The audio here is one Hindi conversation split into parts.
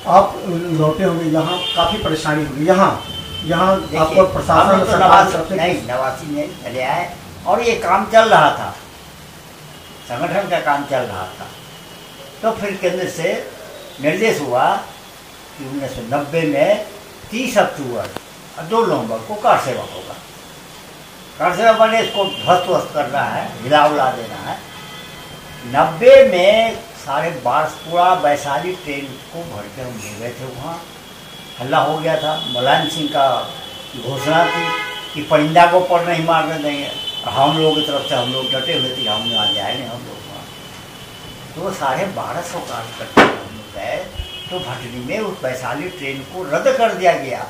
आप लौटे होंगे, यहाँ काफी परेशानी होगी। यहाँ आपको हम प्रशासन लोग तो सरकार नवासी तरफ से नहीं, नवासी में चले आए और ये काम चल रहा था, संगठन का काम चल रहा था। तो फिर केंद्र से निर्देश हुआ कि 1990 में 30 अक्टूबर और 2 नवंबर को कार सेवा होगा। कार सेवा बने इसको ध्वस्त वस्त करना है, हिला उला देना है। 90 में 12:30 पूरा वैशाली ट्रेन को भर के हम ले गए थे। वहाँ हल्ला हो गया था, मुलायम सिंह का घोषणा थी कि परिंदा को पर नहीं मारने देंगे। और हम लोगों की तरफ से हम लोग डटे हुए थे, हम वहाँ जाए नहीं, हम लोग वहाँ। तो 1250 कार्यकर्ता हम लोग गए, तो भटनी में उस वैशाली ट्रेन को रद्द कर दिया गया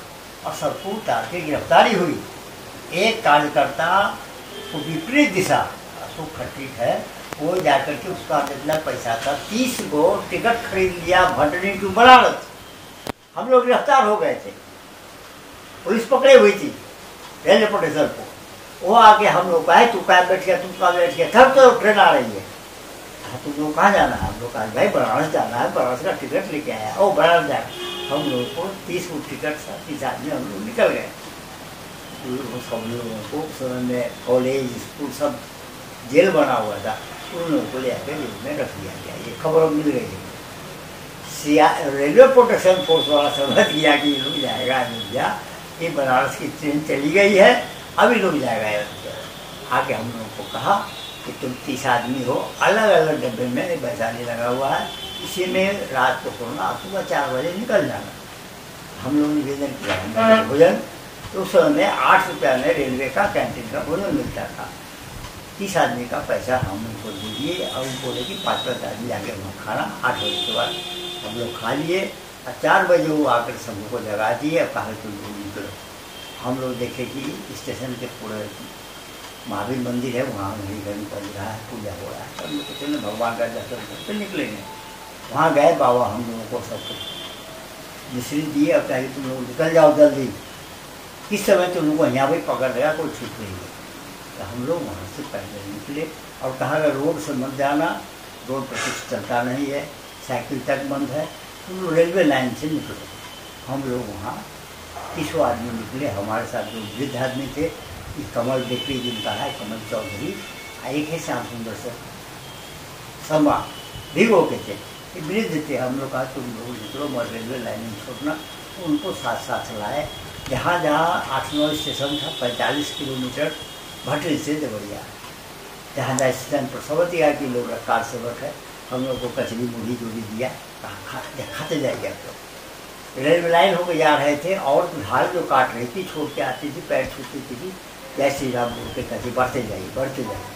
और सबको उतार के गिरफ्तारी हुई। एक कार्यकर्ता को विपरीत दिशा, अशोक खट्टिक है, वो जाकर के उसका जितना पैसा था 30 गो टिकट खरीद लिया भटनी टू बनारस। हम लोग गिरफ्तार हो गए थे, पुलिस पकड़े हुई थी रेलवे स्टेशन को। वो आके हम लोग कहा तू कहाँ बैठ गया, तुम कहाँ बैठ गया, तब तो ट्रेन आ रही है। तुम लोग कहाँ जाना है? हम लोग कहा भाई बनारस जाना है, बनारस का टिकट लेके आया। ओ बनारस जाए, हम लोग को 30 को टिकट था, 30 आदमी हम लोग निकल गए। सब लोगों को समय में कॉलेज स्कूल सब जेल बना हुआ था, उन लोगों को ले आकर जेल में रख दिया गया। ये खबर मिल गई है। रेलवे प्रोटेक्शन फोर्स वाला समझ गया कि रुक जाएगा अयोध्या, ये बनारस की ट्रेन चली गई है, अभी रुक जाएगा अयोध्या। आके हम लोगों को कहा कि तुम 30 आदमी हो, अलग अलग डब्बे में वैशाली लगा हुआ है, इसी में रात को सोना, सुबह 4 बजे निकल जाना। हम लोग निवेदन किया भोजन, तो उस समय 8 रुपया में रेलवे का कैंटीन का भोजन मिलता था। 30 आदमी का पैसा हम उनको दे दिए और उनको बोले कि 5-5 आदमी जाके वहाँ खाना। 8 बजे के बाद हम लोग खा लिए और 4 बजे वो आकर सबको जगा दिए और कहा तुम लोग निकलो। हम लोग देखे कि स्टेशन के पूरे महावीर मंदिर है, वहाँ घड़ी पड़ रहा है, पूजा हो रहा है, सब लोग चले भगवान का दर्शन करके निकलेंगे। वहाँ गए, बाबा हम लोगों को सब कुछ मिश्री दिए और कहा कि तुम लोग निकल जाओ जल्दी, किस समय तुम लोग को यहाँ भी पकड़ लेगा, कोई ठीक नहीं है। तो हम लोग वहाँ से पहले निकले और कहा अगर रोड से मत जाना, रोड पर कुछ चलता नहीं है, साइकिल तक बंद है, तुम लोग रेलवे लाइन से निकलो। हम लोग वहाँ 30 आदमी निकले। हमारे साथ जो वृद्ध आदमी थे, कि कमल बेकरी जिनका है, कमल चौधरी, एक है श्याम सुंदर से समा भिगो के थे, ये वृद्ध थे। हम लोग कहा तुम लोग निकलो, मगर रेलवे लाइन में छोड़ना। उनको साथ साथ लाए। जहाँ जहाँ 8-9 स्टेशन था, 45 किलोमीटर भटरी से देवरिया, जहाँ जहाँ स्टेशन पर सबतिया के लोग कार सेवक है, हम लोग को कचरी मुढ़ी जोड़ी दिया, कहा खाते जाइए आप लोग। रेलवे लाइन होकर जा रहे थे और ढाल जो काट रही थी, छोड़ के आती थी, पैर छूती थी, जय श्री राम बोल के कहती बढ़ते जाइए बढ़ते जाइए।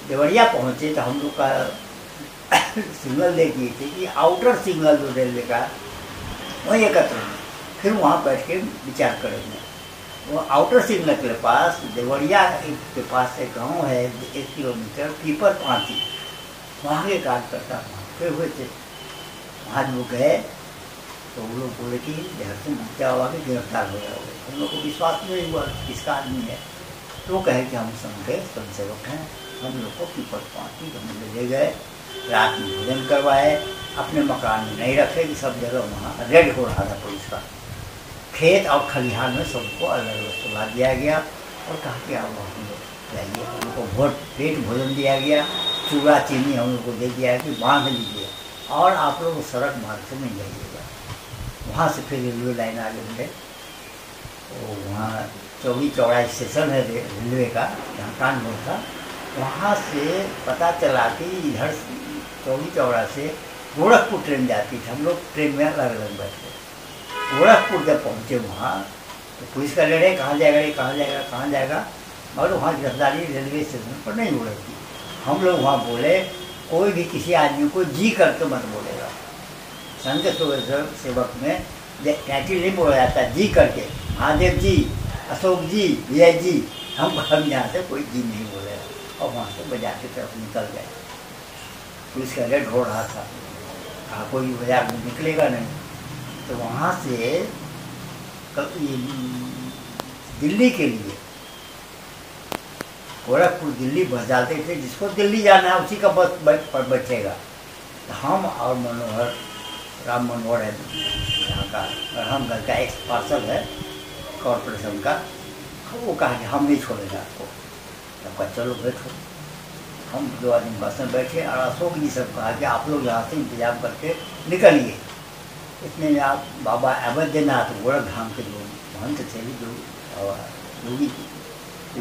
देवरिया पहुँचे तो हम लोग का सिग्नल दे दिए थे कि आउटर सिग्नल जो रेलवे का वहीं एकत्र है, फिर वहाँ बैठ के विचार करेंगे। वो आउटर सिग्नल के पास देवरिया के पास एक गाँव है 1 किलोमीटर, पीपर पाती, वहाँ के कार्यकर्ता वहाँ पे हुए थे। वहाँ लोग गए तो वो लोग बोले कि घर से मुख्या हुआ कि गिरफ्तार हो जाओगे। हम लोग को विश्वास नहीं हुआ किसका आदमी है, तो वो कहे कि हम समझे स्वयंसेवक हैं। हम लोग को पीपर पाती हम ले गए, रात में भोजन करवाए, अपने मकान में नहीं रखे कि सब जगह वहाँ रेड हो रहा था पुलिस का। खेत और खलिहान में सबको अलग अलग सुला दिया गया और कहा कि आप हम लोग जाइए। हम लोग को पेट भोजन दिया गया, चूड़ा चीनी हम लोग को दे दिया कि बांध लीजिए और आप लोग सड़क मार्ग से नहीं जाइएगा। वहाँ से फिर रेलवे लाइन आगे बढ़े, तो वहाँ चौड़ी चौड़ा स्टेशन है रेलवे का, जहाँ कानपुर था। वहाँ से पता चला कि इधर चौड़ी चौड़ा से गोरखपुर ट्रेन जाती थी। हम लोग ट्रेन में अलग अलग बैठे। गोरखपुर जब पहुँचे वहाँ तो पुलिस का लड़े कहाँ जाएगा ये, कहाँ जाएगा कहाँ जाएगा, मगर वहाँ गिरफ्तारी रेलवे स्टेशन पर नहीं हो रही थी। हम लोग वहाँ बोले कोई भी किसी आदमी को जी करके मत बोलेगा। संघ सेवक में टाइटिल नहीं बोला जाता, जी करके महादेव जी, अशोक जी, विजय जी, हम यहाँ से कोई जी नहीं बोलेगा। और वहाँ से बाजार की तरफ निकल गए। पुलिस का रेड हो रहा था, कहा कोई बाजार में निकलेगा नहीं। तो वहाँ से दिल्ली के लिए गोरखपुर दिल्ली बस डालते थे, जिसको दिल्ली जाना है उसी का बस बैठेगा। हम और मनोहर राम मनोहर है यहाँ का, रामगढ़ का एक पार्षद है कॉरपोरेशन का। वो कहा कि हम नहीं छोड़ेंगे आपको। तब कहा चलो बैठो। हम 2 आदमी बस में बैठे और अशोक जी सब कहा कि आप लोग यहाँ से इंतजाम करके निकलिए। इतने में आप बाबा अवैधनाथ गोरखधाम के जो महंत थे,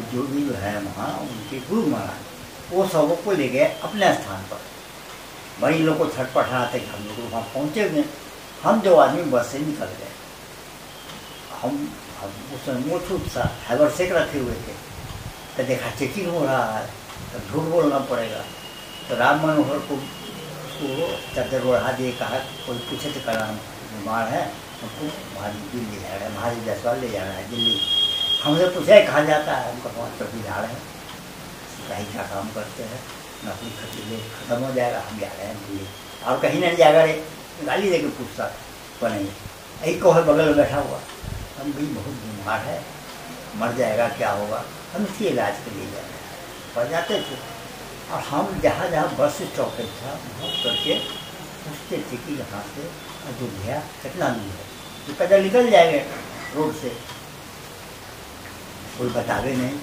जोगी जो है वहाँ उनके गुरु महाराज, वो सबों को ले गए अपने स्थान पर। बड़ी लोग को छटपटाते कि हम लोग वहाँ पहुँचे गए। हम 2 आदमी बस से निकल गए। हम उसमें मोछूत सा हैबर सेक रखे हुए थे। तो देखा चेकिंग हो रहा है, तो झूठ बोलना पड़ेगा। तो राम मनोहर को उसको चादर ओढ़ा दिए, कहा कोई पूछे तो करा बीमार है, हमको महादेव ले जा रहा है, महादेव जायसवाल ले जा रहा है दिल्ली। हमसे पूछा कहाँ जाता है, हमको वहाँ चौकीदार है, सिपाही का काम करते हैं, नौकरी खतीले खत्म हो जाएगा, हम जा रहे हैं दिल्ली। और कहीं नहीं जाएगा रे, गाली दे के पूछता तो नहीं। एक को है बगल में बैठा हुआ, हम भी बहुत बीमार है, मर जाएगा क्या होगा, हम इसके इलाज के लिए जा रहे हैं। पर जाते थे और हम जहाँ जहाँ बस स्टॉपेज था वहाँ करके पूछते थे कि यहाँ से अयोध्या कितना दूर है, तो पैदल निकल जाएंगे रोड से। कोई बतावे नहीं।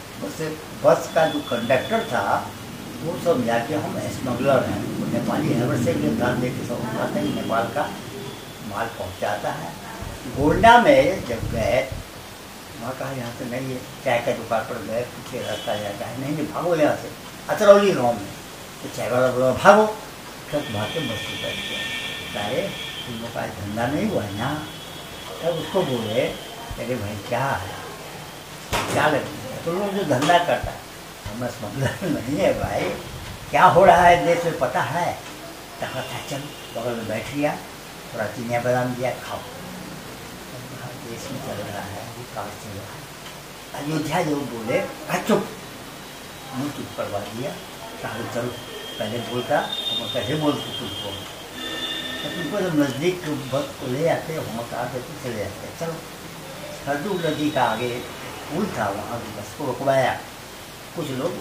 बस का जो कंडक्टर था वो समझा कि हम स्मगलर हैं, वो नेपाली हैबर से गिरफ्तार दे के सब उठाते हैं, नेपाल का माल पहुँचाता है। गोंडा में जब गए वहाँ कहा यहाँ से नहीं है, चाय का दुकान पर गए, पीछे रास्ता जाता है, नहीं भागो यहाँ से, अतरौली गाँव में। तो चाय वाला बोला भागो, सब भाग के बस से बैठ गए। अरे तुम लोग का धंधा नहीं हुआ है ना। तब उसको बोले अरे भाई क्या है, क्या लगता है, तुम लोग जो धंधा करता है, हम स्मगलर नहीं है भाई, क्या हो रहा है देश में पता है। कहा था चल बगल में बैठ गया, थोड़ा चिनिया बादाम दिया, खाओ। देश में चल रहा है, वो कहाँ चल रहा है। अयोध्या जो बोले चुप, मुँह चुप करवा दिया। कहा चलो पहले बोलता और कैसे बोलते तुमको, तो तुमको जब नज़दीक बस को ले आते वहाँ कहा देते चले जाते। चलो सरदू नदी का आगे पुल था, वहाँ बस को रुकवाया। कुछ लोग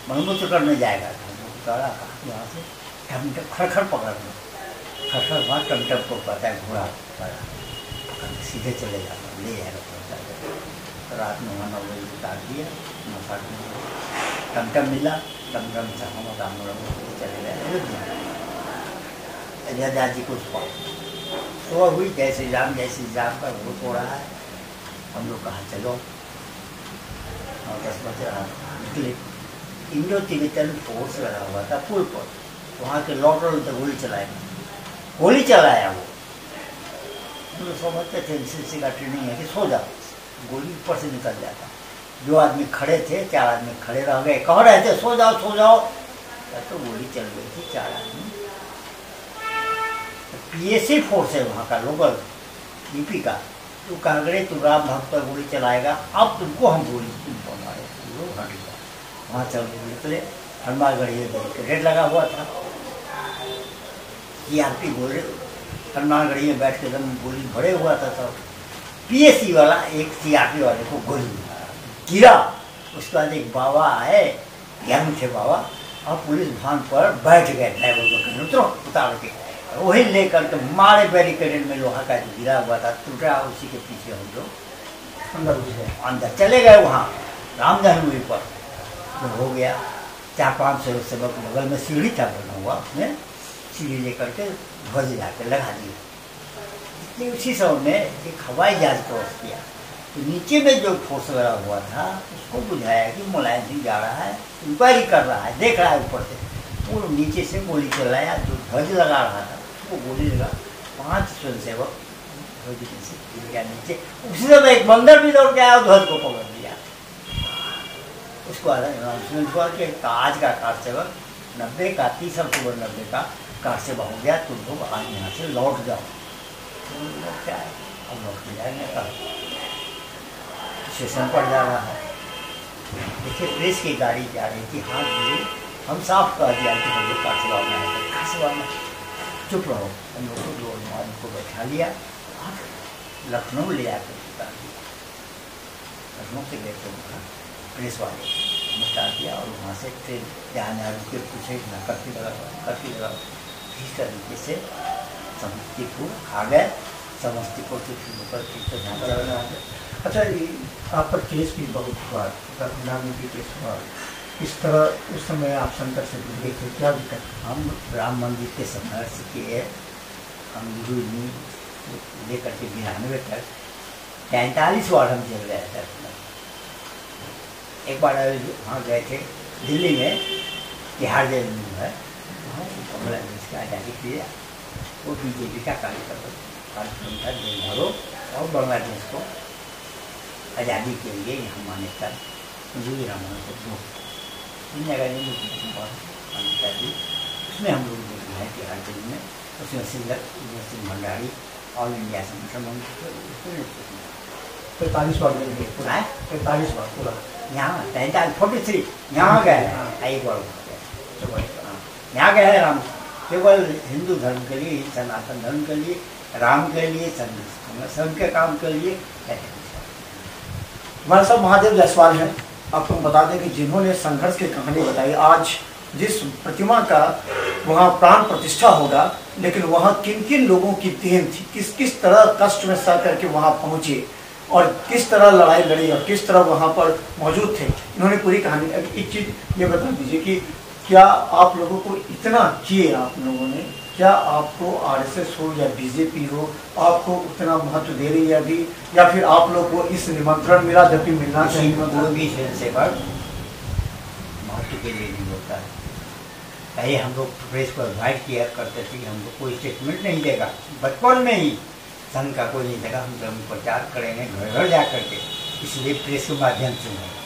मलमूत्र करने जाएगा था, यहाँ से टमटम खड़खड़ पकड़ लो, खड़खड़ वहाँ टमटम को पता है घोड़ा सीधे चले जाता, ले जाएगा तो रात में वहाँ 9 बजे उतार दिया। 9 टमटम मिला, टमटम से हम राम चले गए अयोध्या जी को। सुबह हुई जय श्री राम का भूत हो रहा है। हम लोग कहा चलो, और 10 बजे निकले। इंडो तिब्बतन फोर्स लगा हुआ था पुल पर, वहाँ के लॉटल तक गोली चलाया वो। हम लोग समझते थे एनसीसी का ट्रेनिंग है कि सो जाओ, गोली ऊपर से निकल जाता। जो आदमी खड़े थे 4 आदमी खड़े रह गए, कह रहे थे सो जाओ सो जाओ, तो गोली चल गई थी। 4 आदमी पीएसी फोर्स है वहाँ का, लोकल यूपी का। तो कह गए तू राम भक्त पर गोली चलाएगा, अब तुमको हम गोली तुमको मारे। लोग हट गया, वहाँ चल निकले। हनुमानगढ़ी रेड लगा हुआ था, सीआरपी बोले हनुमानगढ़ी में बैठ के एकदम गोली भरे हुआ था सब। पीएसी वाला एक सीआरपी वाले को गोली गिरा। उसके बाद एक बाबा आए, यंग थे बाबा, और पुलिस भान पर बैठ गए, ड्राइवर को उतरो उतार के, वही लेकर के मारे बैरिकेड में लोहा का जो गिरा हुआ था टूटा, उसी के पीछे हम लोग अंदर चले गए। वहाँ राम जन्मभूमि पर तो हो गया। 400-500 सेवक बगल में सीढ़ी था बना हुआ, उसमें सीढ़ी लेकर के ध्वज जाके लगा दिया। इसलिए उसी समय में एक हवाई जहाज क्रॉस किया, तो नीचे में जो फोर्स लगा हुआ था उसको बुझाया कि मुलायम सिंह जा रहा है, इंक्वायरी कर रहा है, देख रहा है ऊपर से। वो नीचे से गोली चलाया, जो ध्वज लगा रहा था उसको गोली लगा। 5 स्वयंसेवक ध्वज से गिर गया नीचे। उसी समय एक बंदर भी दौड़ के आया, ध्वज को पकड़ लिया। उसको अनाउंसमेंट कि आज का कार सेवक 90 का 30 अक्टूबर 90 का कार सेवा हो गया, तुम लोग आज यहाँ से लौट जाओ। तो लोग क्या है, अब लौट के जाएंगे कल, स्टेशन पर जा रहा है। देखिए प्रेस की गाड़ी जा रही थी, हाथ दिए, हम साफ कह दिया कि हम लोग कार सेवा में आए थे। कार सेवा में चुप रहो। हम लोग को 2 आदमी को बैठा लिया, लखनऊ ले आकर उतार दिया। लखनऊ से गए थे प्रेस वाले, उतार दिया और वहाँ से ट्रेन जहाँ रुके पूछे ना करती लगा इस तरीके से समस्तीपुर आ गए। समस्तीपुर से फिर ऊपर फिर तो अच्छा, ये आप पर केस भी बहुत हुआ, दरभंगा में भी केस हुआ, इस तरह उस समय आप संकट से गुजरे थे, क्या दिक्कत? हम राम मंदिर के संघर्ष किए, हम गुरु लेकर के 92 तक 43 बार हम चल गए थे। एक बार वहाँ गए थे दिल्ली में, तिहाड़ जेल में है, बांग्लादेश का आज़ादी किया, वो बीजेपी का कार्यक्रम था, जेल भरो और बांग्लादेश को आज़ादी के लिए यहाँ मान्यता मंजूरी रामन को दो, इन जगह मान्यता दी। उसमें हम लोग देखते हैं तिहाड़ जेल में, उसमें सिंह भंडारी ऑल इंडिया संगठन 45 बार गए पूरा, 45 बार पूरा यहाँ 43 यहाँ गए, एक बार यहाँ गए हैं राम, केवल हिंदू धर्म के लिए, सनातन धर्म के लिए, राम के लिए, संघ के काम के लिए। हमारे साथ महादेव जायसवाल हैं। आपको बता दें कि जिन्होंने संघर्ष की कहानी बताई, आज जिस प्रतिमा का वहाँ प्राण प्रतिष्ठा होगा, लेकिन वहाँ किन किन लोगों की देन थी, किस किस तरह कष्ट में सह करके वहाँ पहुँचे और किस तरह लड़ाई लड़ी और किस तरह वहाँ पर मौजूद थे, इन्होंने पूरी कहानी। एक चीज़ ये बता दीजिए कि क्या आप लोगों को इतना किए आप लोगों ने, क्या आपको आरएसएस हो या बीजेपी हो आपको उतना महत्व दे रही है अभी, या फिर आप लोग को इस निमंत्रण मिला जबकि मिलना चाहिए? कोई भी सेवक महत्व के लिए नहीं होता है। पहले हम लोग प्रेस को इन्वाइट किया करते थे कि हमको कोई स्टेटमेंट नहीं देगा, बचपन में ही संघ का कोई नहीं देगा, हम धर्म प्रचार करेंगे घर घर जा करके, इसलिए प्रेस के माध्यम से नहीं।